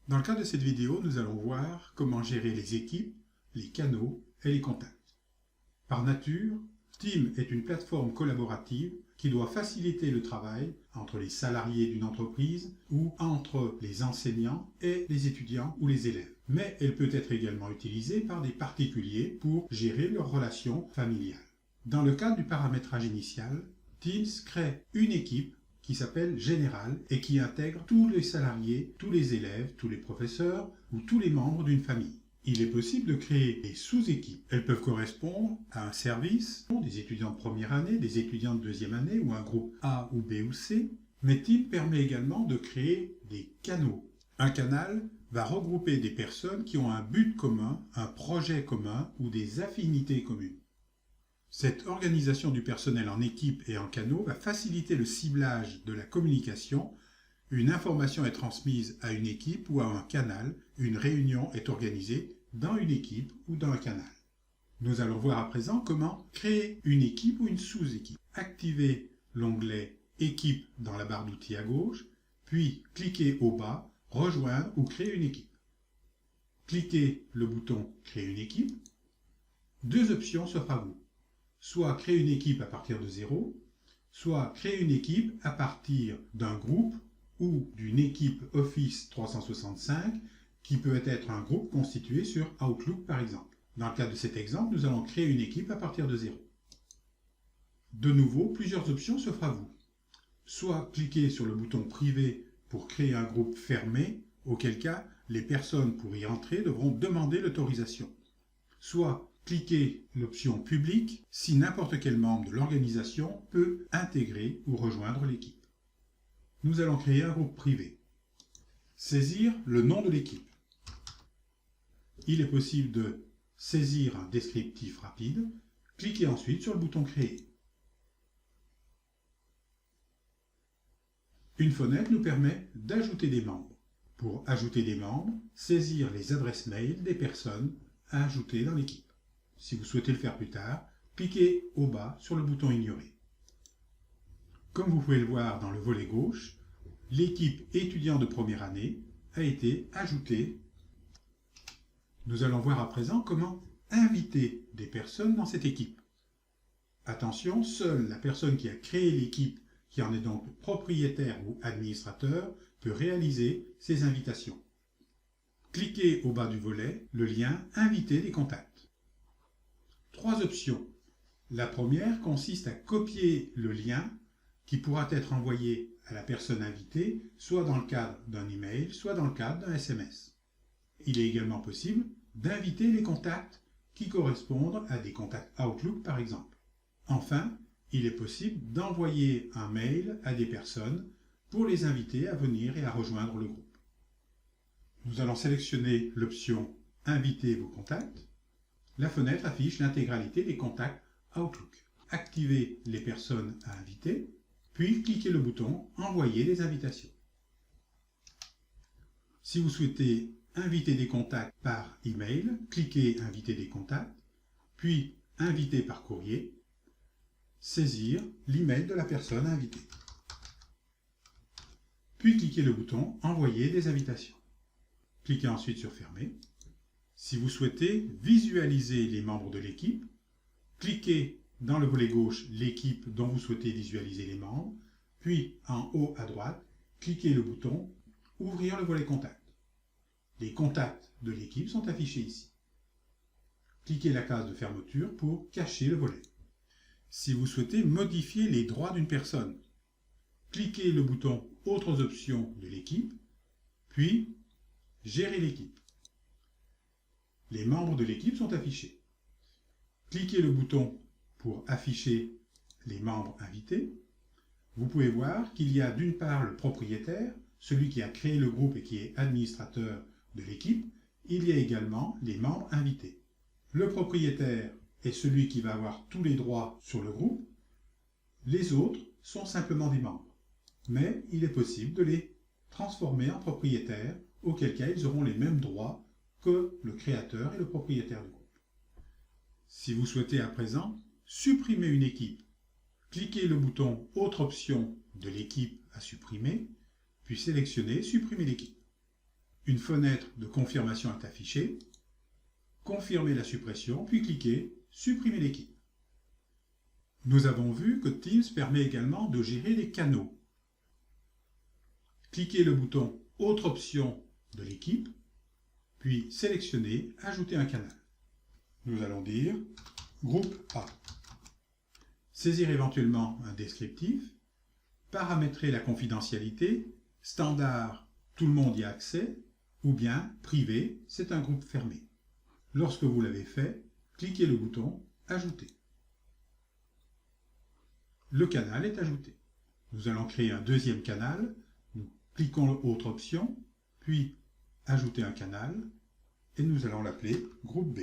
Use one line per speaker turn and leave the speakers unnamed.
Dans le cadre de cette vidéo, nous allons voir comment gérer les équipes, les canaux et les contacts. Par nature, Team est une plateforme collaborative qui doit faciliter le travail entre les salariés d'une entreprise ou entre les enseignants et les étudiants ou les élèves. Mais elle peut être également utilisée par des particuliers pour gérer leurs relations familiales. Dans le cadre du paramétrage initial, Teams crée une équipe qui s'appelle Général et qui intègre tous les salariés, tous les élèves, tous les professeurs ou tous les membres d'une famille. Il est possible de créer des sous-équipes. Elles peuvent correspondre à un service, des étudiants de première année, des étudiants de deuxième année ou un groupe A ou B ou C. Mais Teams permet également de créer des canaux. Un canal va regrouper des personnes qui ont un but commun, un projet commun ou des affinités communes. Cette organisation du personnel en équipe et en canaux va faciliter le ciblage de la communication. Une information est transmise à une équipe ou à un canal. Une réunion est organisée dans une équipe ou dans un canal. Nous allons voir à présent comment créer une équipe ou une sous-équipe. Activez l'onglet « Équipe » dans la barre d'outils à gauche, puis cliquez au bas « Rejoindre ou créer une équipe ». Cliquez le bouton « Créer une équipe ». Deux options s'offrent à vous. Soit créer une équipe à partir de zéro, soit créer une équipe à partir d'un groupe ou d'une équipe Office 365 qui peut être un groupe constitué sur Outlook par exemple. Dans le cas de cet exemple, nous allons créer une équipe à partir de zéro. De nouveau, plusieurs options s'offrent à vous. Soit cliquez sur le bouton privé pour créer un groupe fermé, auquel cas les personnes pour y entrer devront demander l'autorisation. Soit cliquez l'option public si n'importe quel membre de l'organisation peut intégrer ou rejoindre l'équipe. Nous allons créer un groupe privé. Saisir le nom de l'équipe. Il est possible de saisir un descriptif rapide. Cliquez ensuite sur le bouton Créer. Une fenêtre nous permet d'ajouter des membres. Pour ajouter des membres, saisir les adresses mail des personnes à ajouter dans l'équipe. Si vous souhaitez le faire plus tard, cliquez au bas sur le bouton Ignorer. Comme vous pouvez le voir dans le volet gauche, l'équipe étudiant de première année a été ajoutée. Nous allons voir à présent comment inviter des personnes dans cette équipe. Attention, seule la personne qui a créé l'équipe, qui en est donc propriétaire ou administrateur, peut réaliser ces invitations. Cliquez au bas du volet le lien « Inviter des contacts ». Trois options. La première consiste à copier le lien qui pourra être envoyé à la personne invitée, soit dans le cadre d'un email, soit dans le cadre d'un SMS. Il est également possible d'inviter les contacts qui correspondent à des contacts Outlook par exemple. Enfin, il est possible d'envoyer un mail à des personnes pour les inviter à venir et à rejoindre le groupe. Nous allons sélectionner l'option « Inviter vos contacts ». La fenêtre affiche l'intégralité des contacts Outlook. Activez les personnes à inviter, puis cliquez le bouton « Envoyer des invitations ». Si vous souhaitez inviter des contacts par email, cliquez « Inviter des contacts », puis « Inviter par courrier », saisir l'email de la personne à inviter. Puis cliquez le bouton « Envoyer des invitations ». Cliquez ensuite sur « Fermer ». Si vous souhaitez visualiser les membres de l'équipe, cliquez dans le volet gauche l'équipe dont vous souhaitez visualiser les membres, puis en haut à droite, cliquez le bouton « Ouvrir le volet Contact ». Les contacts de l'équipe sont affichés ici. Cliquez la case de fermeture pour cacher le volet. Si vous souhaitez modifier les droits d'une personne, cliquez le bouton « Autres options de l'équipe », puis « Gérer l'équipe ». Les membres de l'équipe sont affichés. Cliquez le bouton pour afficher les membres invités. Vous pouvez voir qu'il y a d'une part le propriétaire, celui qui a créé le groupe et qui est administrateur de l'équipe. Il y a également les membres invités. Le propriétaire est celui qui va avoir tous les droits sur le groupe. Les autres sont simplement des membres. Mais il est possible de les transformer en propriétaires, auquel cas ils auront les mêmes droits que le créateur et le propriétaire du groupe. Si vous souhaitez à présent supprimer une équipe, cliquez le bouton « Autre option » de l'équipe à supprimer, puis sélectionnez « Supprimer l'équipe ». Une fenêtre de confirmation est affichée. Confirmez la suppression, puis cliquez « Supprimer l'équipe ». Nous avons vu que Teams permet également de gérer les canaux. Cliquez le bouton « Autre option » de l'équipe, puis sélectionnez « Ajouter un canal ». Nous allons dire « Groupe A ». Saisir éventuellement un descriptif, paramétrer la confidentialité, standard, tout le monde y a accès, ou bien privé, c'est un groupe fermé. Lorsque vous l'avez fait, cliquez le bouton « Ajouter ». Le canal est ajouté. Nous allons créer un deuxième canal. Nous cliquons Autre option, puis Ajouter un canal, et nous allons l'appeler Groupe B.